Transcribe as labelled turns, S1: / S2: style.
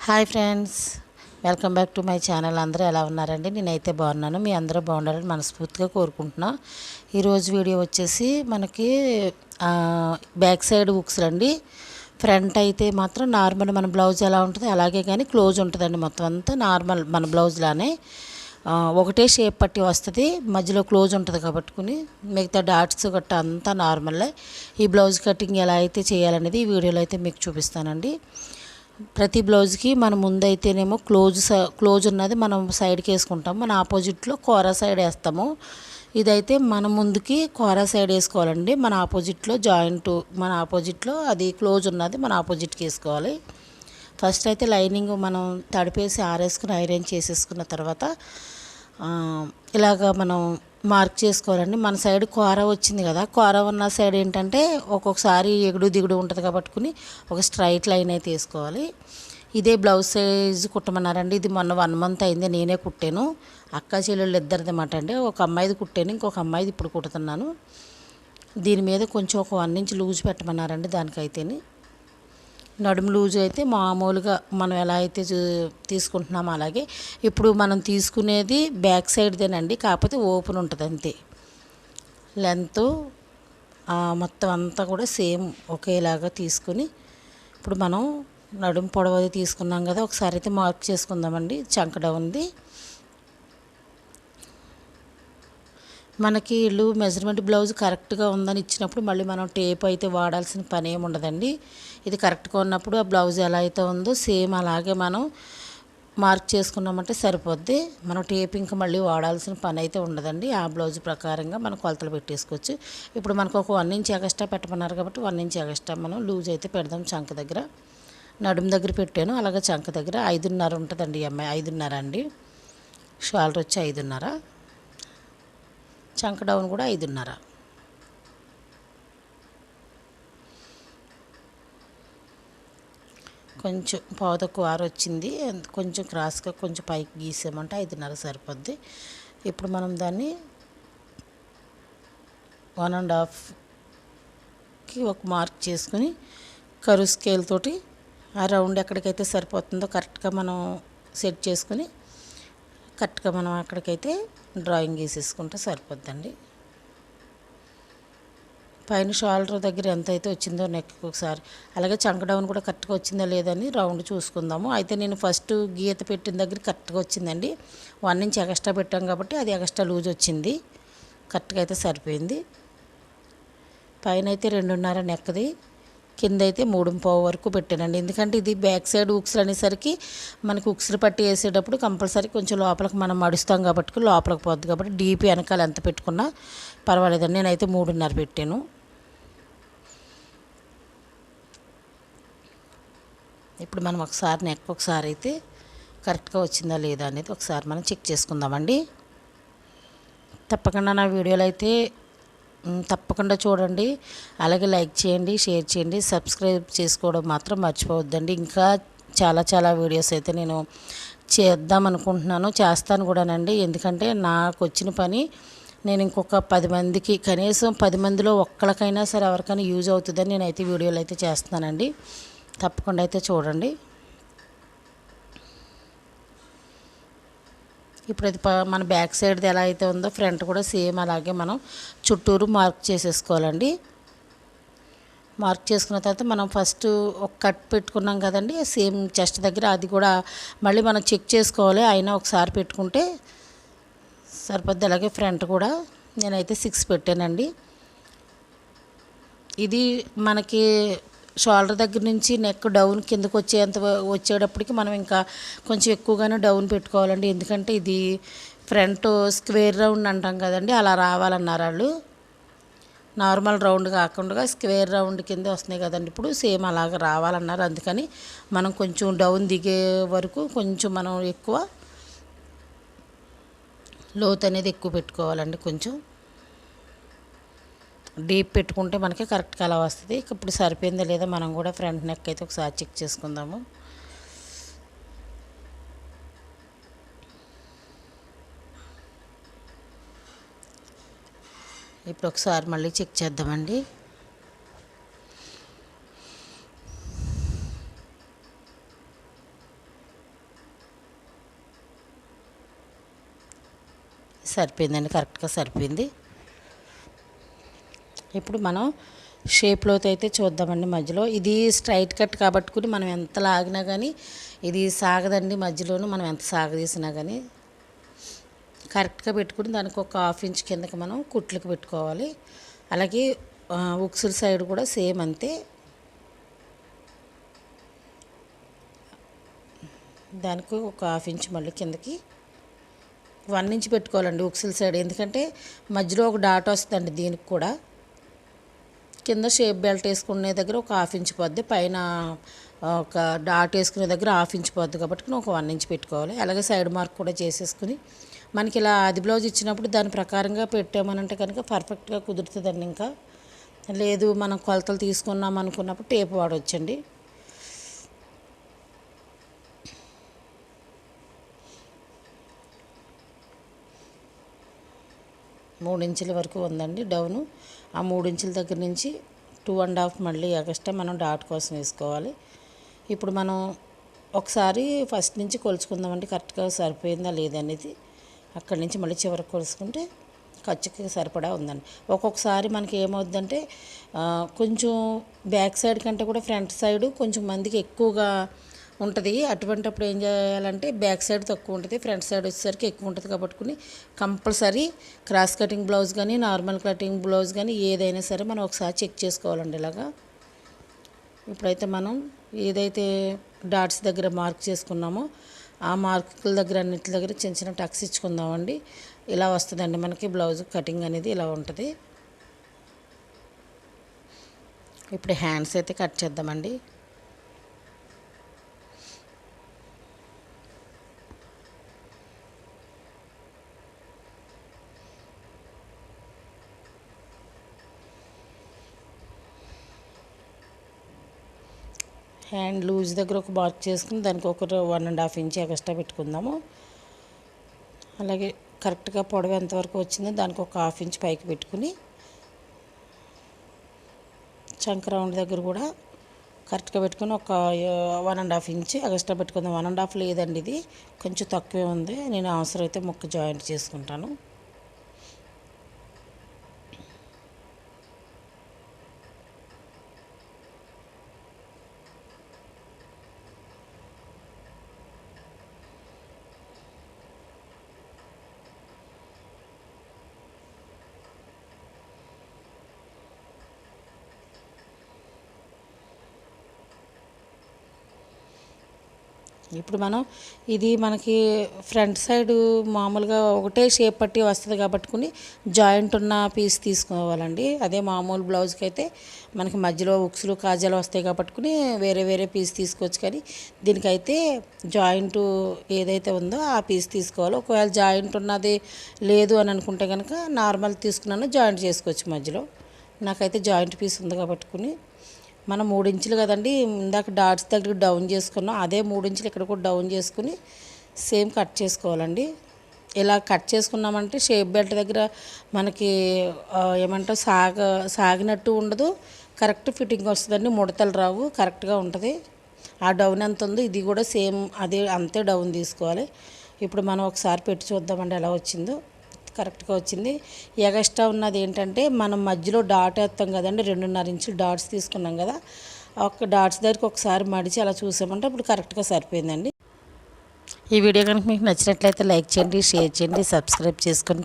S1: Hi friends, welcome back to my channel. అందరూ ఎలా ఉన్నారండి? నేనైతే బాగున్నాను. మీ అందరూ బాగుండాలని మనస్ఫూర్తిగా కోరుకుంటున్నా. ఈరోజు వీడియో వచ్చేసి మనకి బ్యాక్ సైడ్ హుక్స్ అండి. ఫ్రంట్ అయితే మాత్రం నార్మల్ మన బ్లౌజ్ ఎలా ఉంటుంది అలాగే, కానీ క్లోజ్ ఉంటుందండి. మొత్తం అంతా నార్మల్ మన బ్లౌజ్లానే ఒకటే షేప్ పట్టి వస్తుంది. మధ్యలో క్లోజ్ ఉంటుంది కాబట్టి మిగతా డాట్స్ గట్ట అంతా నార్మల్లే. ఈ బ్లౌజ్ కటింగ్ ఎలా అయితే చేయాలనేది ఈ వీడియోలో అయితే మీకు చూపిస్తానండి. ప్రతి బ్లౌజ్కి మనం ముందైతేనేమో క్లోజ్ ఉన్నది మనం సైడ్కి వేసుకుంటాము. మన ఆపోజిట్లో కోరా సైడ్ వేస్తాము. ఇదైతే మన ముందుకి కోరా సైడ్ వేసుకోవాలండి. మన ఆపోజిట్లో మన ఆపోజిట్లో అది క్లోజ్ ఉన్నది మన ఆపోజిట్కి వేసుకోవాలి. ఫస్ట్ అయితే లైనింగ్ మనం తడిపేసి ఆరేసుకుని ఐరన్ చేసేసుకున్న తర్వాత ఇలాగ మనం మార్క్ చేసుకోవాలండి. మన సైడ్ కూర వచ్చింది కదా, కూర ఉన్న సైడ్ ఏంటంటే ఒక్కొక్కసారి ఎగుడు దిగుడు ఉంటుంది కాబట్టి ఒక స్ట్రైట్ లైన్ అయితే వేసుకోవాలి. ఇదే బ్లౌజ్ సైజ్ కుట్టమన్నారండి. ఇది మొన్న 1 month అయింది, నేనే కుట్టాను. అక్క చెల్లెళ్ళు ఇద్దరిది అన్నమాట అండి. ఒక అమ్మాయిది కుట్టాను, ఇంకొక అమ్మాయిది ఇప్పుడు కుడుతున్నాను. దీని మీద కొంచెం ఒక 1 inch లూజ్ పెట్టమన్నారండి. దానికైతేని నడుము లూజ్ అయితే మామూలుగా మనం ఎలా అయితే తీసుకుంటున్నామో అలాగే. ఇప్పుడు మనం తీసుకునేది బ్యాక్ సైడ్దేనండి, కాకపోతే ఓపెన్ ఉంటుంది అంతే. లెంత్ మొత్తం అంతా కూడా సేమ్ ఒకేలాగా తీసుకుని ఇప్పుడు మనం నడుము పొడవది తీసుకున్నాం కదా, ఒకసారి అయితే మార్క్ చేసుకుందామండి. చంక డౌన్ది మనకి ఇల్లు మెజర్మెంట్ బ్లౌజ్ కరెక్ట్గా ఉందని ఇచ్చినప్పుడు మళ్ళీ మనం టేప్ అయితే వాడాల్సిన పని ఏమి ఉండదండి. ఇది కరెక్ట్గా ఉన్నప్పుడు ఆ బ్లౌజ్ ఎలా అయితే ఉందో సేమ్ అలాగే మనం మార్క్ చేసుకున్నామంటే సరిపోద్ది. మనం టేప్ ఇంకా మళ్ళీ వాడాల్సిన పని అయితే ఉండదండి. ఆ బ్లౌజ్ ప్రకారంగా మనం కొలతలు పెట్టేసుకోవచ్చు. ఇప్పుడు మనకు ఒక 1 inch ఎక్స్ట్రా పెట్టమన్నారు కాబట్టి 1 inch ఎక్స్ట్రా మనం లూజ్ అయితే పెడదాం. చంక దగ్గర నడుము దగ్గర పెట్టాను, అలాగే చంక దగ్గర 5.5 ఉంటుందండి. ఈ అమ్మాయి 5.5 అండి. షోల్డర్ వచ్చి 5.5, చంక డౌన్ కూడా 5.5. కొంచెం పావు తక్కువ వచ్చింది, కొంచెం క్రాస్గా కొంచెం పైకి గీసామంటే 5.5 సరిపోద్ది. ఇప్పుడు మనం దాన్ని 1.5కి ఒక మార్క్ చేసుకుని కరువు స్కేల్ తోటి ఆ రౌండ్ ఎక్కడికైతే సరిపోతుందో కరెక్ట్గా మనం సెట్ చేసుకుని కరెక్ట్గా మనం అక్కడికైతే డ్రాయింగ్ గీసేసుకుంటే సరిపోద్దండి. పైన షోల్డర్ దగ్గర ఎంత అయితే వచ్చిందో నెక్ ఒకసారి, అలాగే చంక డౌన్ కూడా కరెక్ట్గా వచ్చిందా లేదని రౌండ్ చూసుకుందాము. అయితే నేను ఫస్ట్ గీత పెట్టిన దగ్గర కరెక్ట్గా వచ్చిందండి. 1 inch ఎక్స్ట్రా పెట్టాం కాబట్టి అది ఎక్స్ట్రా లూజ్ వచ్చింది, కరెక్ట్గా అయితే సరిపోయింది. పైన అయితే 2.5 నెక్కది, కింద అయితే 3.5 వరకు పెట్టానండి. ఎందుకంటే ఇది బ్యాక్ సైడ్ హుక్స్లు అనేసరికి మనకి హుక్స్లు పట్టి వేసేటప్పుడు కంపల్సరీ కొంచెం లోపలికి మనం మడుస్తాం కాబట్టి లోపలికి పోద్ది కాబట్టి డీప్ వెనకాల ఎంత పెట్టుకున్నా పర్వాలేదండి. నేనైతే 3.5 పెట్టాను. ఇప్పుడు మనం ఒకసారి నెక్ ఒకసారి అయితే కరెక్ట్గా వచ్చిందా లేదా అనేది ఒకసారి మనం చెక్ చేసుకుందామండి. తప్పకుండా నా వీడియోలు అయితే తప్పకుండా చూడండి, అలాగే లైక్ చేయండి, షేర్ చేయండి, సబ్స్క్రైబ్ చేసుకోవడం మాత్రం మర్చిపోవద్దండి. ఇంకా చాలా వీడియోస్ అయితే నేను చేద్దాం అనుకుంటున్నాను, చేస్తాను కూడానండి. ఎందుకంటే నాకు వచ్చిన పని నేను ఇంకొక 10 మందికి, కనీసం 10 మందిలో ఒక్కరికైనా సరే ఎవరికైనా యూజ్ అవుతుందని నేనైతే వీడియోలు అయితే చేస్తున్నానండి. తప్పకుండా అయితే చూడండి. ఇప్పుడు అది మన బ్యాక్ సైడ్ది ఎలా అయితే ఉందో ఫ్రంట్ కూడా సేమ్ అలాగే మనం చుట్టూరు మార్క్ చేసేసుకోవాలండి. మార్క్ చేసుకున్న తర్వాత మనం ఫస్ట్ ఒక కట్ పెట్టుకున్నాం కదండి, సేమ్ చెస్ట్ దగ్గర అది కూడా మళ్ళీ మనం చెక్ చేసుకోవాలి. అయినా ఒకసారి పెట్టుకుంటే సరిపోద్ది. అలాగే ఫ్రంట్ కూడా నేనైతే 6 పెట్టానండి. ఇది మనకి షోల్డర్ దగ్గర నుంచి నెక్ డౌన్ కిందకు వచ్చేటప్పటికి మనం ఇంకా కొంచెం ఎక్కువగానే డౌన్ పెట్టుకోవాలండి. ఎందుకంటే ఇది ఫ్రంట్ స్క్వేర్ రౌండ్ అంటాం కదండి, అలా రావాలన్నారు వాళ్ళు. నార్మల్ రౌండ్ కాకుండా స్క్వేర్ రౌండ్ కింద వస్తున్నాయి కదండి, ఇప్పుడు సేమ్ అలాగ రావాలన్నారు. అందుకని మనం కొంచెం డౌన్ దిగే వరకు కొంచెం మనం ఎక్కువ లోతు అనేది ఎక్కువ పెట్టుకోవాలండి. కొంచెం డీప్ పెట్టుకుంటే మనకి కరెక్ట్గా అలా వస్తుంది. ఇప్పుడు సరిపోయిందా లేదా మనం కూడా ఫ్రంట్ నెక్ అయితే ఒకసారి చెక్ చేసుకుందాము. ఇప్పుడు ఒకసారి మళ్ళీ చెక్ చేద్దామండి. సరిపోయిందండి, కరెక్ట్గా సరిపోయింది. ఇప్పుడు మనం షేప్లోతో అయితే చూద్దామండి. మధ్యలో ఇది స్ట్రైట్ కట్ కాబట్టి మనం ఎంత లాగినా కానీ ఇది సాగదండి. మధ్యలోనూ మనం ఎంత సాగదీసినా కానీ కరెక్ట్గా పెట్టుకుని దానికి ఒక 1/2 ఇంచ్ కిందకి మనం కుట్లకు పెట్టుకోవాలి. అలాగే ఉక్సుల సైడ్ కూడా సేమ్ అంతే. దానికి ఒక 1/2 ఇంచ్ మళ్ళీ కిందకి 1 ఇంచ్ పెట్టుకోవాలండి ఉక్సుల సైడ్. ఎందుకంటే మధ్యలో ఒక డాట్ వస్తుందండి దీనికి కూడా. కింద షేప్ బెల్ట్ వేసుకునే దగ్గర ఒక 1/2 ఇంచ్ పోద్ది, పైన ఒక డాట్ వేసుకునే దగ్గర 1/2 ఇంచ్ పోద్ది కాబట్టి ఒక 1 ఇంచ్ పెట్టుకోవాలి. అలాగే సైడ్ మార్క్ కూడా చేసేసుకుని మనకి ఇలా ఆది బ్లౌజ్ ఇచ్చినప్పుడు దాని ప్రకారంగా పెట్టామనంటే కనుక పర్ఫెక్ట్గా కుదురుతుందండి. ఇంకా లేదు మనం కొలతలు తీసుకున్నాం అనుకున్నప్పుడు టేప్ వాడవచ్చండి. మూడు ఇంచుల వరకు ఉందండి డౌను. ఆ 3 ఇంచుల దగ్గర నుంచి 2.5 మళ్ళీ ఎక్స్ట్రా మనం డాట్ కోసం వేసుకోవాలి. ఇప్పుడు మనం ఒకసారి ఫస్ట్ నుంచి కొలుచుకుందామండి, కరెక్ట్గా సరిపోయిందా లేదనేది. అక్కడి నుంచి మళ్ళీ చివరికి కొలుసుకుంటే ఖర్చుకి సరిపడా ఉందండి. ఒక్కొక్కసారి మనకి ఏమవుద్దంటే కొంచెం బ్యాక్ సైడ్ కంటే కూడా ఫ్రంట్ సైడ్ కొంచెం మందికి ఎక్కువగా ఉంటుంది. అటువంటిప్పుడు ఏం చేయాలంటే బ్యాక్ సైడ్ తక్కువ ఉంటుంది, ఫ్రంట్ సైడ్ వచ్చేసరికి ఎక్కువ ఉంటుంది. కాబట్టి కంపల్సరీ క్రాస్ కటింగ్ బ్లౌజ్ కానీ నార్మల్ కటింగ్ బ్లౌజ్ కానీ ఏదైనా సరే మనం ఒకసారి చెక్ చేసుకోవాలండి. ఇలాగా ఇప్పుడైతే మనం ఏదైతే డాట్స్ దగ్గర మార్క్ చేసుకున్నామో ఆ మార్కుల దగ్గర అన్నింటి దగ్గర చిన్న చిన్న టక్స్ ఇచ్చుకుందామండి. ఇలా వస్తుందండి మనకి బ్లౌజ్ కటింగ్ అనేది ఇలా ఉంటుంది. ఇప్పుడు హ్యాండ్స్ అయితే కట్ చేద్దామండి. హ్యాండ్ లూజ్ దగ్గర ఒక మార్క్ చేసుకుని దానికి ఒక 1.5 ఇంచ్ ఎక్స్ట్రా పెట్టుకుందాము. అలాగే కరెక్ట్గా పొడవు ఎంతవరకు వచ్చిందో దానికి ఒక 1/2 ఇంచ్ పైకి పెట్టుకుని చంక రౌండ్ దగ్గర కూడా కరెక్ట్గా పెట్టుకుని ఒక 1.5 ఇంచ్ ఎక్స్ట్రా పెట్టుకుందాం. 1.5 లేదండి, ఇది కొంచెం తక్కువే ఉంది. నేను అవసరమైతే ముక్క జాయింట్ చేసుకుంటాను. ఇప్పుడు మనం ఇది మనకి ఫ్రంట్ సైడ్ మామూలుగా ఒకటే షేప్ పట్టి వస్తుంది కాబట్టి జాయింట్ ఉన్న పీస్ తీసుకోవాలండి. అదే మామూలు బ్లౌజ్కి అయితే మనకి మధ్యలో ఉక్సులు కాజాలు వస్తాయి కాబట్టి వేరే వేరే పీస్ తీసుకోవచ్చు. కానీ దీనికైతే జాయింట్ ఏదైతే ఉందో ఆ పీస్ తీసుకోవాలి. ఒకవేళ జాయింట్ ఉన్నది లేదు అని అనుకుంటే కనుక నార్మల్ తీసుకున్నాను జాయింట్ చేసుకోవచ్చు. మధ్యలో నాకైతే జాయింట్ పీస్ ఉంది కాబట్టి మనం 3 ఇంచులు కదండి ఇందాక డాట్స్ దగ్గర డౌన్ చేసుకున్నాం, అదే 3 ఇంచులు ఇక్కడ కూడా డౌన్ చేసుకుని సేమ్ కట్ చేసుకోవాలండి. ఇలా కట్ చేసుకున్నామంటే షేప్ బెల్ట్ దగ్గర మనకి ఏమంటారు సాగినట్టు ఉండదు, కరెక్ట్ ఫిట్టింగ్ వస్తుందండి. ముడతలు రావు, కరెక్ట్గా ఉంటుంది. ఆ డౌన్ ఎంత ఉందో ఇది కూడా సేమ్ అదే అంతే డౌన్ తీసుకోవాలి. ఇప్పుడు మనం ఒకసారి పెట్టి చూద్దామండి ఎలా వచ్చిందో. కరెక్ట్గా వచ్చింది. ఎగస్ట్రా ఉన్నది ఏంటంటే మనం మధ్యలో డాట్ వేస్తాం కదండి, 2.5 ఇంచులు డాట్స్ తీసుకున్నాం కదా, ఒక డాట్స్ దగ్గరికి ఒకసారి మడిచి అలా చూసామంటే ఇప్పుడు కరెక్ట్గా సరిపోయిందండి. ఈ వీడియో కనుక మీకు నచ్చినట్లయితే లైక్ చేయండి, షేర్ చేయండి, సబ్స్క్రైబ్ చేసుకోండి.